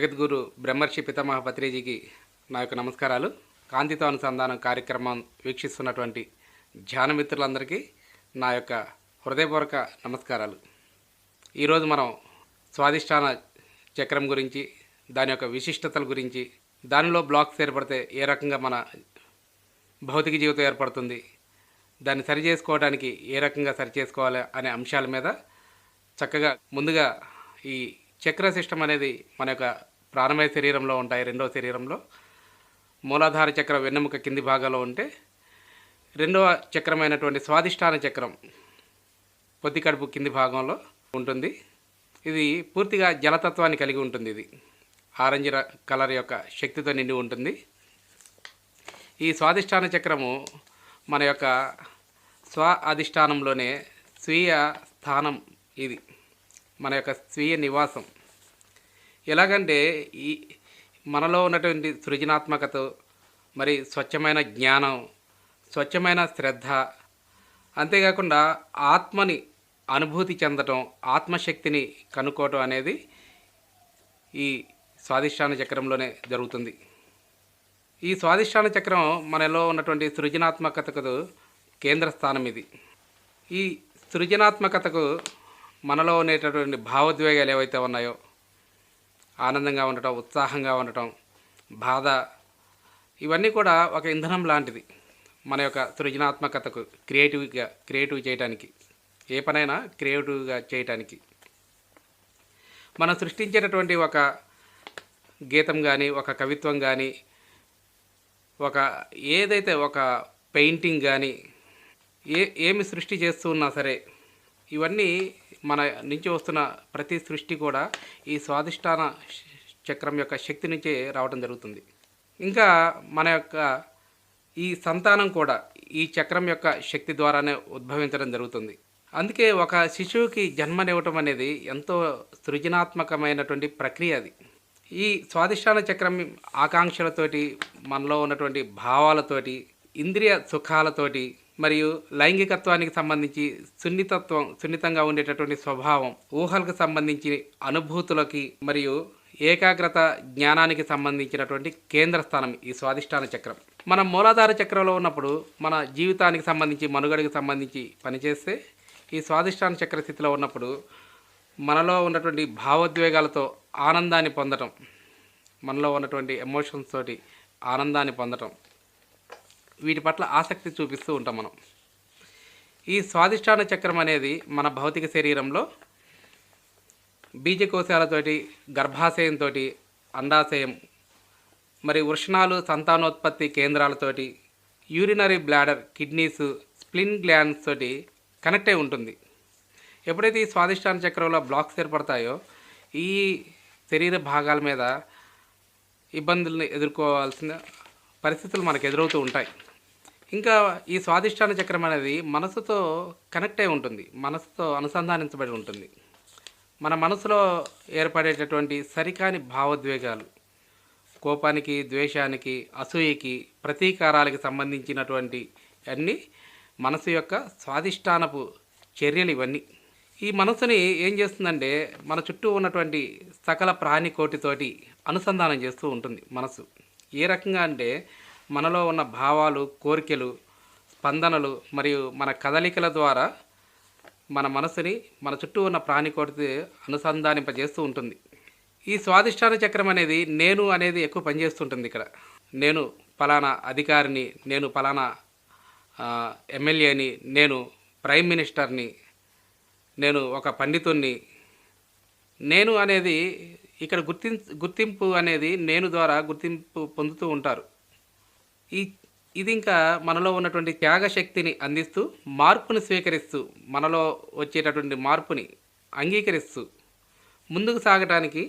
జగద్గురు బ్రహ్మర్షి పితామహ పత్రిజీకి నా యొక్క నమస్కారాలు. కాంతితో అనుసంధానం కార్యక్రమం వీక్షిస్తున్నటువంటి ధ్యానమిత్రులందరికీ నా యొక్క హృదయపూర్వక నమస్కారాలు. ఈరోజు మనం స్వాదిష్టాన చక్రం గురించి, దాని యొక్క విశిష్టతల గురించి, దానిలో బ్లాక్స్ ఏర్పడితే ఏ రకంగా మన భౌతిక జీవితం ఏర్పడుతుంది, దాన్ని సరి చేసుకోవడానికి ఏ రకంగా సరి చేసుకోవాలి అనే అంశాల మీద చక్కగా ముందుగా ఈ చక్ర సిస్టమ్ అనేది మన యొక్క ప్రాణమయ శరీరంలో ఉంటాయి. రెండవ శరీరంలో మూలాధార చక్రం వెన్నెముక కింది భాగంలో ఉంటే, రెండవ చక్రమైనటువంటి స్వాదిష్టాన చక్రం పొత్తి కడుపు కింది భాగంలో ఉంటుంది. ఇది పూర్తిగా జలతత్వాన్ని కలిగి ఉంటుంది. ఇది ఆరెంజ్ కలర్ యొక్క శక్తితో నిండి ఉంటుంది. ఈ స్వాదిష్టాన చక్రము మన యొక్క స్వ అధిష్టానంలోనే స్వీయ స్థానం. ఇది మన యొక్క స్వీయ నివాసం. ఎలాగంటే ఈ మనలో ఉన్నటువంటి సృజనాత్మకత, మరి స్వచ్ఛమైన జ్ఞానం, స్వచ్ఛమైన శ్రద్ధ, అంతేకాకుండా ఆత్మని అనుభూతి చెందటం, ఆత్మశక్తిని కనుక్కోవటం అనేది ఈ స్వాదిష్టాన చక్రంలోనే జరుగుతుంది. ఈ స్వాదిష్టాన చక్రం మనలో ఉన్నటువంటి సృజనాత్మకతకు కేంద్ర స్థానం. ఇది ఈ సృజనాత్మకతకు మనలో ఉండేటటువంటి భావోద్వేగాలు ఏవైతే ఉన్నాయో, ఆనందంగా ఉండటం, ఉత్సాహంగా ఉండటం, బాధ, ఇవన్నీ కూడా ఒక ఇంధనం లాంటిది మన యొక్క సృజనాత్మకతకు క్రియేటివ్ చేయడానికి, ఏ పనైనా క్రియేటివ్గా చేయటానికి. మనం సృష్టించేటటువంటి ఒక గీతం కానీ, ఒక కవిత్వం కానీ, ఏదైతే ఒక పెయింటింగ్ కానీ, ఏమి సృష్టి చేస్తూ ఉన్నా సరే, ఇవన్నీ మన నుంచి వస్తున్న ప్రతి సృష్టి కూడా ఈ స్వాదిష్టాన చక్రం యొక్క శక్తి నుంచే రావడం జరుగుతుంది. ఇంకా మన యొక్క ఈ సంతానం కూడా ఈ చక్రం యొక్క శక్తి ద్వారానే ఉద్భవించడం జరుగుతుంది. అందుకే ఒక శిశువుకి జన్మనివ్వటం అనేది ఎంతో సృజనాత్మకమైనటువంటి ప్రక్రియ. అది ఈ స్వాదిష్టాన చక్రం ఆకాంక్షలతోటి, మనలో ఉన్నటువంటి భావాలతోటి, ఇంద్రియ సుఖాలతోటి, మరియు లైంగికత్వానికి సంబంధించి సున్నితంగా ఉండేటటువంటి స్వభావం, ఊహలకు సంబంధించి అనుభూతులకి, మరియు ఏకాగ్రత, జ్ఞానానికి సంబంధించినటువంటి కేంద్ర స్థానం ఈ స్వాదిష్టాన చక్రం. మనం మూలాధార చక్రంలో ఉన్నప్పుడు మన జీవితానికి సంబంధించి, మనుగడకి సంబంధించి పనిచేస్తే, ఈ స్వాదిష్టాన చక్ర స్థితిలో ఉన్నప్పుడు మనలో ఉన్నటువంటి భావోద్వేగాలతో ఆనందాన్ని పొందటం, మనలో ఉన్నటువంటి ఎమోషన్స్ తోటి ఆనందాన్ని పొందటం, వీటి పట్ల ఆసక్తి చూపిస్తూ ఉంటాం మనం. ఈ స్వాదిష్టాన చక్రం అనేది మన భౌతిక శరీరంలో బీజకోశాలతోటి, గర్భాశయంతో, అండాశయం, మరి వృషణాలు, సంతానోత్పత్తి కేంద్రాలతోటి, యూరినరీ బ్లాడర్, కిడ్నీస్, స్ప్లిన్ గ్లాండ్స్ తోటి కనెక్ట్ అయి ఉంటుంది. ఎప్పుడైతే ఈ స్వాదిష్టాన చక్రంలో బ్లాక్స్ ఏర్పడతాయో, ఈ శరీర భాగాల మీద ఇబ్బందులను ఎదుర్కోవాల్సిన పరిస్థితులు మనకు ఎదురవుతూ ఉంటాయి. ఇంకా ఈ స్వాదిష్టాన చక్రం అనేది మనసుతో కనెక్ట్ అయి ఉంటుంది, మనసుతో అనుసంధానించబడి ఉంటుంది. మన మనసులో ఏర్పడేటటువంటి సరికాని భావోద్వేగాలు, కోపానికి, ద్వేషానికి, అసూయకి, ప్రతీకారాలకి సంబంధించినటువంటి అన్నీ మనసు యొక్క స్వాదిష్టానపు చర్యలు. ఇవన్నీ ఈ మనసుని ఏం చేస్తుందంటే, మన చుట్టూ ఉన్నటువంటి సకల ప్రాణికోటితోటి అనుసంధానం చేస్తూ ఉంటుంది మనసు. ఏ రకంగా అంటే, మనలో ఉన్న భావాలు, కోరికలు, స్పందనలు మరియు మన కదలికల ద్వారా మన మనసుని మన చుట్టూ ఉన్న ప్రాణికోటితో అనుసంధానింపజేస్తూ ఉంటుంది. ఈ స్వాదిష్టాన చక్రం అనేది నేను అనేది ఎక్కువ పనిచేస్తుంటుంది. ఇక్కడ నేను ఫలానా అధికారిని, నేను ఫలానా ఎమ్మెల్యేని, నేను ప్రైమ్ మినిస్టర్ని, నేను ఒక పండితుణ్ణి, నేను అనేది ఇక్కడ గుర్తింపు అనేది నేను ద్వారా గుర్తింపు పొందుతూ ఉంటారు. ఇది ఇంకా మనలో ఉన్నటువంటి త్యాగశక్తిని అందిస్తూ, మార్పుని స్వీకరిస్తూ, మనలో వచ్చేటటువంటి మార్పుని అంగీకరిస్తూ, ముందుకు సాగటానికి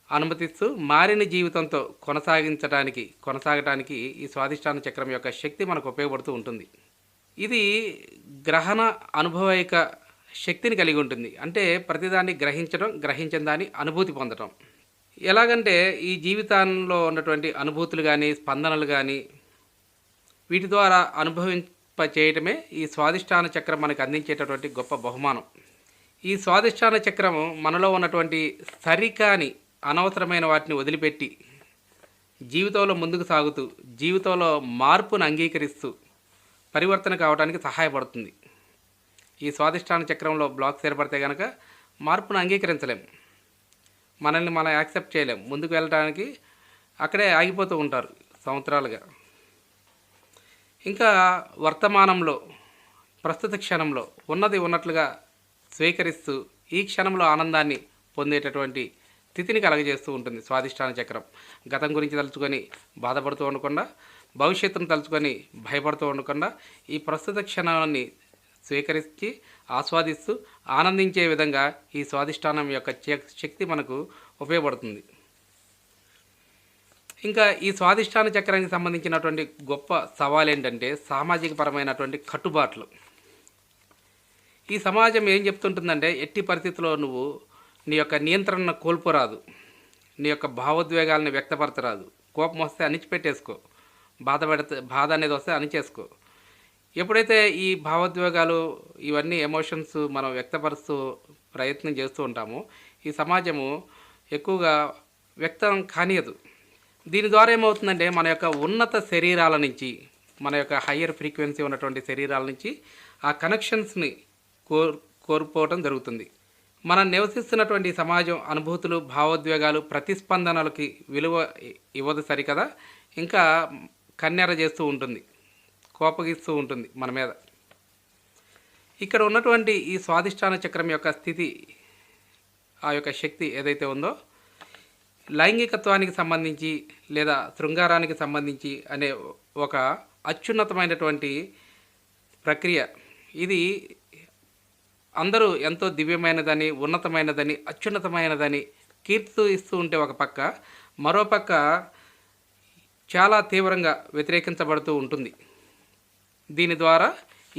అనుమతిస్తూ, మారిన జీవితంతో కొనసాగటానికి ఈ స్వాదిష్టాన చక్రం యొక్క శక్తి మనకు ఉపయోగపడుతూ ఉంటుంది. ఇది గ్రహణ అనుభవైక శక్తిని కలిగి ఉంటుంది. అంటే ప్రతిదాన్ని గ్రహించడం, గ్రహించిన దాన్ని అనుభూతి పొందడం. ఎలాగంటే ఈ జీవితంలో ఉన్నటువంటి అనుభూతులు కానీ, స్పందనలు కానీ, వీటి ద్వారా చేయటమే ఈ స్వాదిష్టాన చక్రం మనకు అందించేటటువంటి గొప్ప బహుమానం. ఈ స్వాదిష్టాన చక్రం మనలో ఉన్నటువంటి సరికాని అనవసరమైన వాటిని వదిలిపెట్టి జీవితంలో ముందుకు సాగుతూ జీవితంలో మార్పును అంగీకరిస్తూ పరివర్తన కావడానికి సహాయపడుతుంది. ఈ స్వాదిష్టాన చక్రంలో బ్లాక్స్ ఏర్పడితే కనుక మార్పును అంగీకరించలేం, మనల్ని మనం యాక్సెప్ట్ చేయలేం, ముందుకు వెళ్ళడానికి అక్కడే ఆగిపోతూ ఉంటారు సంవత్సరాలుగా. ఇంకా వర్తమానంలో ప్రస్తుత క్షణంలో ఉన్నది ఉన్నట్లుగా స్వీకరిస్తూ ఈ క్షణంలో ఆనందాన్ని పొందేటటువంటి స్థితిని కలగజేస్తూ ఉంటుంది స్వాదిష్టాన చక్రం. గతం గురించి తలుచుకొని బాధపడుతూ ఉండకుండా, భవిష్యత్తును తలుచుకొని భయపడుతూ ఉండకుండా ఈ ప్రస్తుత క్షణాన్ని స్వీకరించి ఆస్వాదిస్తూ ఆనందించే విధంగా ఈ స్వాదిష్టానం యొక్క శక్తి మనకు ఉపయోగపడుతుంది. ఇంకా ఈ స్వాదిష్టాన చక్రానికి సంబంధించినటువంటి గొప్ప సవాల్ ఏంటంటే సామాజిక పరమైనటువంటి కట్టుబాట్లు. ఈ సమాజం ఏం చెప్తుంటుందంటే ఎట్టి పరిస్థితుల్లో నువ్వు నీ యొక్క నియంత్రణను కోల్పోరాదు, నీ యొక్క భావోద్వేగాలను వ్యక్తపరచరాదు, కోపం వస్తే అణిచిపెట్టేసుకో, బాధ అనేది వస్తే అణిచేసుకో. ఎప్పుడైతే ఈ భావోద్వేగాలు ఇవన్నీ ఎమోషన్స్ మనం వ్యక్తపరుస్తూ ప్రయత్నం చేస్తూ ఉంటామో ఈ సమాజము ఎక్కువగా వ్యక్తం కానియదు. దీని ద్వారా ఏమవుతుందంటే మన యొక్క ఉన్నత శరీరాల నుంచి, మన యొక్క హయ్యర్ ఫ్రీక్వెన్సీ ఉన్నటువంటి శరీరాల నుంచి ఆ కనెక్షన్స్ని కోల్పోవటం జరుగుతుంది. మనం నివసిస్తున్నటువంటి సమాజం అనుభూతులు, భావోద్వేగాలు, ప్రతిస్పందనలకి విలువ ఇవ్వదు సరికదా, ఇంకా కన్నెర చేస్తూ ఉంటుంది, కోపగిస్తూ ఉంటుంది మన మీద. ఇక్కడ ఉన్నటువంటి ఈ స్వాదిష్టాన చక్రం యొక్క స్థితి, ఆ యొక్క శక్తి ఏదైతే ఉందో లైంగికత్వానికి సంబంధించి లేదా శృంగారానికి సంబంధించి అనే ఒక అత్యున్నతమైనటువంటి ప్రక్రియ. ఇది అందరూ ఎంతో దివ్యమైనదని, ఉన్నతమైనదని, అత్యున్నతమైనదని కీర్తిస్తూ ఇస్తూ ఉంటే ఒక పక్క, మరోపక్క చాలా తీవ్రంగా వ్యతిరేకించబడుతూ ఉంటుంది. దీని ద్వారా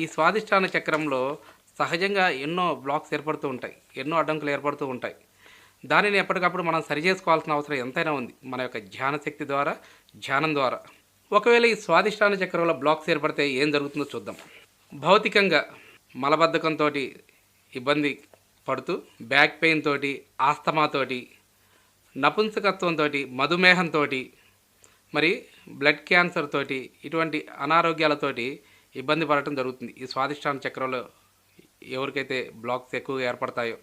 ఈ స్వాదిష్టాన చక్రంలో సహజంగా ఎన్నో బ్లాక్స్ ఏర్పడుతూ ఉంటాయి, ఎన్నో అడ్డంకులు ఏర్పడుతూ ఉంటాయి. దానిని ఎప్పటికప్పుడు మనం సరి చేసుకోవాల్సిన అవసరం ఎంతైనా ఉంది మన యొక్క ధ్యాన శక్తి ద్వారా, ధ్యానం ద్వారా. ఒకవేళ ఈ స్వాదిష్టాన చక్రంలో బ్లాక్స్ ఏర్పడితే ఏం జరుగుతుందో చూద్దాం. భౌతికంగా మలబద్ధకంతో ఇబ్బంది పడుతూ, బ్యాక్ పెయిన్ తోటి, ఆస్తమాతోటి, నపుంసకత్వంతో, మధుమేహంతో, మరి బ్లడ్ క్యాన్సర్ తోటి, ఇటువంటి అనారోగ్యాలతోటి ఇబ్బంది పడటం జరుగుతుంది ఈ స్వాదిష్టాన చక్రంలో ఎవరికైతే బ్లాక్స్ ఎక్కువగా ఏర్పడతాయో.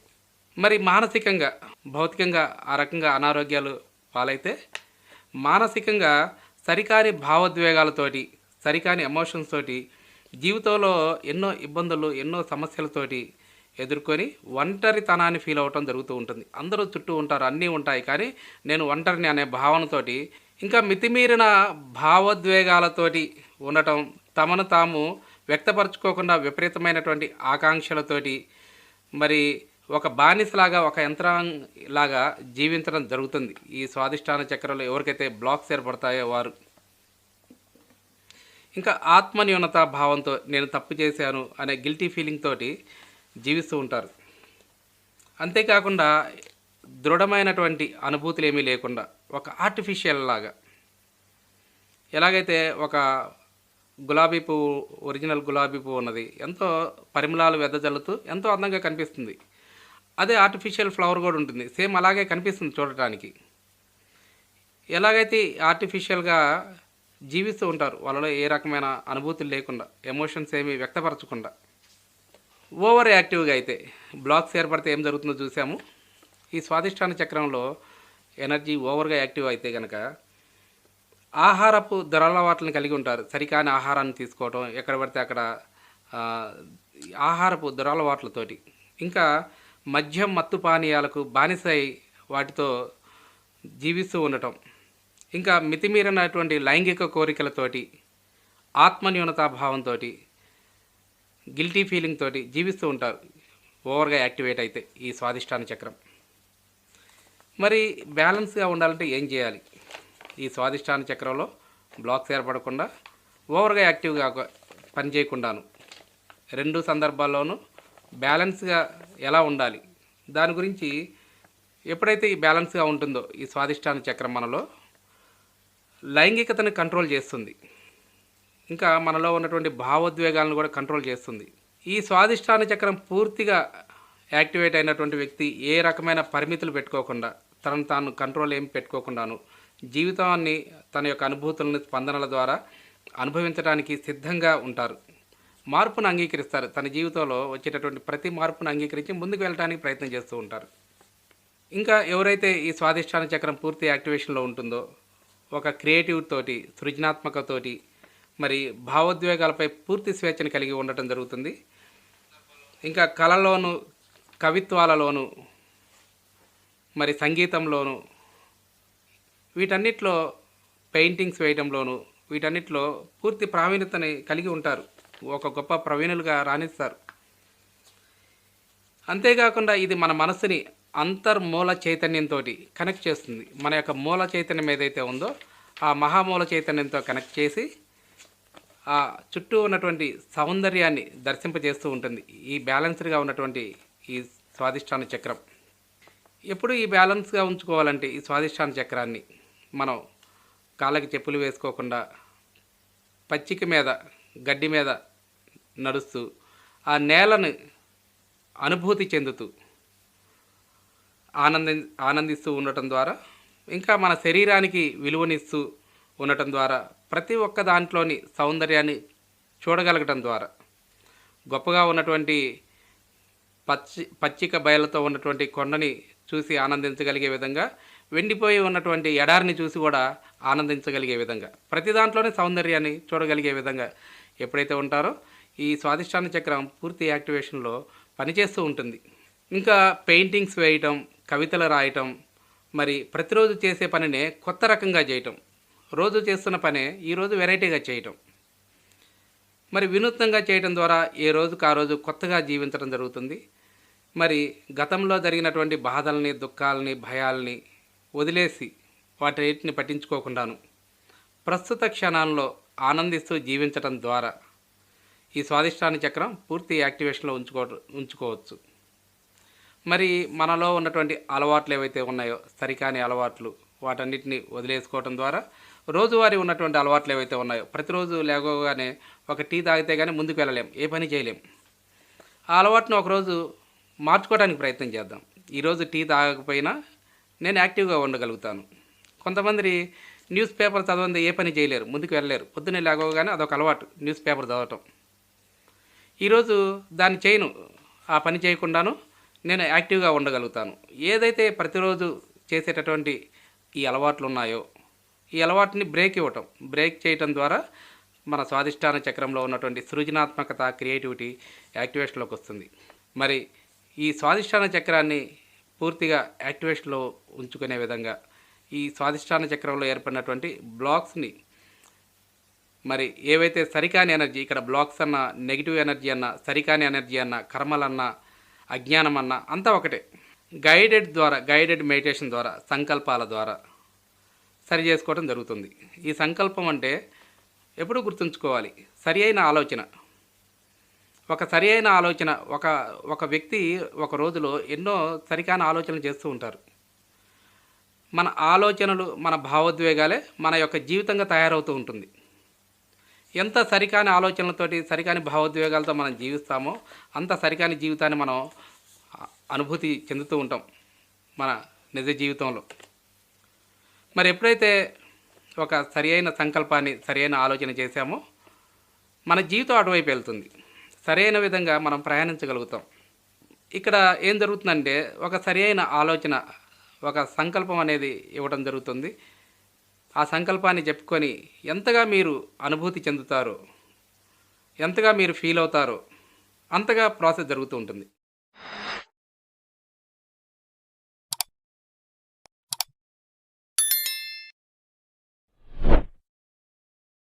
మరి మానసికంగా, భౌతికంగా ఆ రకంగా అనారోగ్యాలు పాలైతే, మానసికంగా సరికాని భావోద్వేగాలతోటి, సరికాని ఎమోషన్స్ తోటి జీవితంలో ఎన్నో ఇబ్బందులు, ఎన్నో సమస్యలతోటి ఎదుర్కొని ఒంటరితనాన్ని ఫీల్ అవ్వటం జరుగుతూ ఉంటుంది. అందరూ చుట్టూ ఉంటారు, అన్నీ ఉంటాయి, కానీ నేను ఒంటరిని అనే భావనతోటి, ఇంకా మితిమీరిన భావోద్వేగాలతోటి ఉండటం, తమను తాము వ్యక్తపరచుకోకుండా విపరీతమైనటువంటి ఆకాంక్షలతోటి మరి ఒక బానిసలాగా, ఒక యంత్రంలాగా జీవించడం జరుగుతుంది ఈ స్వాదిష్టాన చక్రంలో ఎవరికైతే బ్లాక్స్ ఏర్పడతాయో వారు. ఇంకా ఆత్మన్యూనత భావంతో నేను తప్పు చేశాను అనే గిల్టీ ఫీలింగ్ తోటి జీవిస్తూ ఉంటారు. అంతేకాకుండా దృఢమైనటువంటి అనుభూతులు ఏమీ లేకుండా ఒక ఆర్టిఫిషియల్ లాగా, ఎలాగైతే ఒక గులాబీ పువ్వు, ఒరిజినల్ గులాబీ పువ్వు ఉన్నది, ఎంతో పరిమళాలు వెదజల్లుతూ ఎంతో అందంగా కనిపిస్తుంది. అదే ఆర్టిఫిషియల్ ఫ్లవర్ కూడా ఉంటుంది, సేమ్ అలాగే కనిపిస్తుంది చూడటానికి. ఎలాగైతే ఆర్టిఫిషియల్గా జీవిస్తూ ఉంటారు, వాళ్ళలో ఏ రకమైన అనుభూతులు లేకుండా, ఎమోషన్స్ ఏమీ వ్యక్తపరచకుండా. ఓవర్ యాక్టివ్గా అయితే బ్లాక్స్ ఏర్పడితే ఏం జరుగుతుందో చూసాము. ఈ స్వాదిష్టాన చక్రంలో ఎనర్జీ ఓవర్గా యాక్టివ్ అయితే కనుక ఆహారపు దురలవాట్లను కలిగి ఉంటారు. సరికాని ఆహారాన్ని తీసుకోవటం, ఎక్కడ పడితే అక్కడ ఆహారపు దురలవాట్లతోటి, ఇంకా మద్యం, మత్తు పానీయాలకు బానిసై వాటితో జీవిస్తూ ఉండటం, ఇంకా మితిమీరినటువంటి లైంగిక కోరికలతోటి, ఆత్మన్యూనతాభావంతో, గిల్టీ ఫీలింగ్ తోటి జీవిస్తూ ఉంటారు ఓవర్గా యాక్టివేట్ అయితే ఈ స్వాదిష్టాన చక్రం. మరి బ్యాలెన్స్గా ఉండాలంటే ఏం చేయాలి? ఈ స్వాదిష్టాన చక్రంలో బ్లాక్స్ ఏర్పడకుండా, ఓవర్గా యాక్టివ్గా పనిచేయకుండాను, రెండు సందర్భాల్లోనూ బ్యాలెన్స్గా ఎలా ఉండాలి దాని గురించి, ఎప్పుడైతే ఈ బ్యాలెన్స్గా ఉంటుందో ఈ స్వాదిష్టాన చక్రం మనలో లైంగికతను కంట్రోల్ చేస్తుంది, ఇంకా మనలో ఉన్నటువంటి భావోద్వేగాలను కూడా కంట్రోల్ చేస్తుంది. ఈ స్వాదిష్టాన చక్రం పూర్తిగా యాక్టివేట్ అయినటువంటి వ్యక్తి ఏ రకమైన పరిమితులు పెట్టుకోకుండా తనను తాను కంట్రోల్ ఏం పెట్టుకోకుండాను జీవితాన్ని తన యొక్క అనుభూతులను స్పందనల ద్వారా అనుభవించడానికి సిద్ధంగా ఉంటారు. మార్పును అంగీకరిస్తారు. తన జీవితంలో వచ్చేటటువంటి ప్రతి మార్పును అంగీకరించి ముందుకు వెళ్ళడానికి ప్రయత్నం చేస్తూ ఉంటారు. ఇంకా ఎవరైతే ఈ స్వాదిష్టాన చక్రం పూర్తి యాక్టివేషన్లో ఉంటుందో ఒక క్రియేటివ్ తోటి, సృజనాత్మకతోటి, మరి భావోద్వేగాలపై పూర్తి స్వేచ్ఛను కలిగి ఉండటం జరుగుతుంది. ఇంకా కళలోను, కవిత్వాలలోను, మరి సంగీతంలోను, వీటన్నిటిలో పెయింటింగ్స్ వేయడంలోను, వీటన్నిటిలో పూర్తి ప్రావీణ్యతని కలిగి ఉంటారు. ఒక గొప్ప ప్రవీణులుగా రాణిస్తారు. అంతేకాకుండా ఇది మన మనసుని అంతర్మూల చైతన్యంతో కనెక్ట్ చేస్తుంది. మన యొక్క మూల చైతన్యం ఏదైతే ఉందో ఆ మహామూల చైతన్యంతో కనెక్ట్ చేసి ఆ చుట్టూ ఉన్నటువంటి సౌందర్యాన్ని దర్శింపజేస్తూ ఉంటుంది. ఈ బ్యాలెన్స్డ్గా ఉన్నటువంటి ఈ స్వాదిష్టాన చక్రం ఎప్పుడు ఈ బ్యాలెన్స్గా ఉంచుకోవాలంటే ఈ స్వాదిష్టాన చక్రాన్ని మనం కాళ్ళకి చెప్పులు వేసుకోకుండా పచ్చిక మీద, గడ్డి మీద నడుస్తూ ఆ నేలను అనుభూతి చెందుతూ ఆనందిస్తూ ఉండటం ద్వారా, ఇంకా మన శరీరానికి విలువనిస్తూ ఉండటం ద్వారా, ప్రతి ఒక్క దాంట్లోని సౌందర్యాన్ని చూడగలగటం ద్వారా, గొప్పగా ఉన్నటువంటి పచ్చిక బయలతో ఉన్నటువంటి కొండని చూసి ఆనందించగలిగే విధంగా, వెండిపోయి ఉన్నటువంటి ఎడారిని చూసి కూడా ఆనందించగలిగే విధంగా, ప్రతి దాంట్లోనే సౌందర్యాన్ని చూడగలిగే విధంగా ఎప్పుడైతే ఉంటారో ఈ స్వాదిష్టాన చక్రం పూర్తి యాక్టివేషన్లో పనిచేస్తూ ఉంటుంది. ఇంకా పెయింటింగ్స్ వేయటం, కవితలు రాయటం, మరి ప్రతిరోజు చేసే పనినే కొత్త రకంగా చేయటం, రోజు చేస్తున్న పనే ఈరోజు వెరైటీగా చేయటం, మరి వినూత్నంగా చేయటం ద్వారా ఏ రోజుకు ఆ రోజు కొత్తగా జీవించడం జరుగుతుంది. మరి గతంలో జరిగినటువంటి బాధల్ని, దుఃఖాలని, భయాల్ని వదిలేసి వాటిని పట్టించుకోకుండాను ప్రస్తుత క్షణాల్లో ఆనందిస్తూ జీవించటం ద్వారా ఈ స్వాదిష్టాన చక్రం పూర్తి యాక్టివేషన్లో ఉంచుకోవచ్చు. మరి మనలో ఉన్నటువంటి అలవాట్లు ఏవైతే ఉన్నాయో, సరికాని అలవాట్లు, వాటన్నిటిని వదిలేసుకోవటం ద్వారా రోజువారీ ఉన్నటువంటి అలవాట్లు ఏవైతే ఉన్నాయో, ప్రతిరోజు లేవగానే ఒక టీ తాగితే కానీ ముందుకు వెళ్ళలేం, ఏ పని చేయలేం. ఆ అలవాటును ఒకరోజు మార్చుకోవడానికి ప్రయత్నం చేద్దాం. ఈరోజు టీ తాగకపోయినా నేను యాక్టివ్గా ఉండగలుగుతాను. కొంతమంది న్యూస్ పేపర్ చదవంది ఏ పని చేయలేరు, ముందుకు వెళ్ళలేరు. పొద్దున్నే లేవగానే అదొక అలవాటు, న్యూస్ పేపర్ చదవటం. ఈరోజు దాన్ని చేయను, ఆ పని చేయకుండాను నేను యాక్టివ్గా ఉండగలుగుతాను. ఏదైతే ప్రతిరోజు చేసేటటువంటి ఈ అలవాట్లు ఉన్నాయో ఈ అలవాటుని బ్రేక్ చేయటం ద్వారా మన స్వాదిష్టాన చక్రంలో ఉన్నటువంటి సృజనాత్మకత, క్రియేటివిటీ యాక్టివేషన్లోకి వస్తుంది. మరి ఈ స్వాదిష్టాన చక్రాన్ని పూర్తిగా యాక్టివేషన్లో ఉంచుకునే విధంగా ఈ స్వాదిష్టాన చక్రంలో ఏర్పడినటువంటి బ్లాక్స్ని, మరి ఏవైతే సరికాని ఎనర్జీ, ఇక్కడ బ్లాక్స్ అన్న నెగిటివ్ ఎనర్జీ అన్న, సరికాని ఎనర్జీ అన్న, కర్మలన్న, అజ్ఞానం అన్న అంతా ఒకటే, గైడెడ్ మెడిటేషన్ ద్వారా, సంకల్పాల ద్వారా సరి చేసుకోవడం జరుగుతుంది. ఈ సంకల్పం అంటే ఎప్పుడూ గుర్తుంచుకోవాలి, సరి అయిన ఆలోచన. ఒక వ్యక్తి ఒక రోజులో ఎన్నో సరికాని ఆలోచనలు చేస్తూ ఉంటారు. మన ఆలోచనలు, మన భావోద్వేగాలే మన యొక్క జీవితంగా తయారవుతూ ఉంటుంది. ఎంత సరికాని ఆలోచనలతోటి, సరికాని భావోద్వేగాలతో మనం జీవిస్తామో అంత సరికాని జీవితాన్ని మనం అనుభూతి చెందుతూ ఉంటాం మన నిజ జీవితంలో. మరి ఎప్పుడైతే ఒక సరి అయిన సంకల్పాన్ని, సరి అయిన ఆలోచన చేశామో మన జీవితం అటువైపు వెళ్తుంది, సరైన విధంగా మనం ప్రయాణించగలుగుతాం. ఇక్కడ ఏం జరుగుతుందంటే ఒక సరి అయిన ఆలోచన, ఒక సంకల్పం అనేది ఇవ్వడం జరుగుతుంది. ఆ సంకల్పాన్ని చెప్పుకొని ఎంతగా మీరు అనుభూతి చెందుతారో, ఎంతగా మీరు ఫీల్ అవుతారో అంతగా ప్రాసెస్ జరుగుతూ ఉంటుంది.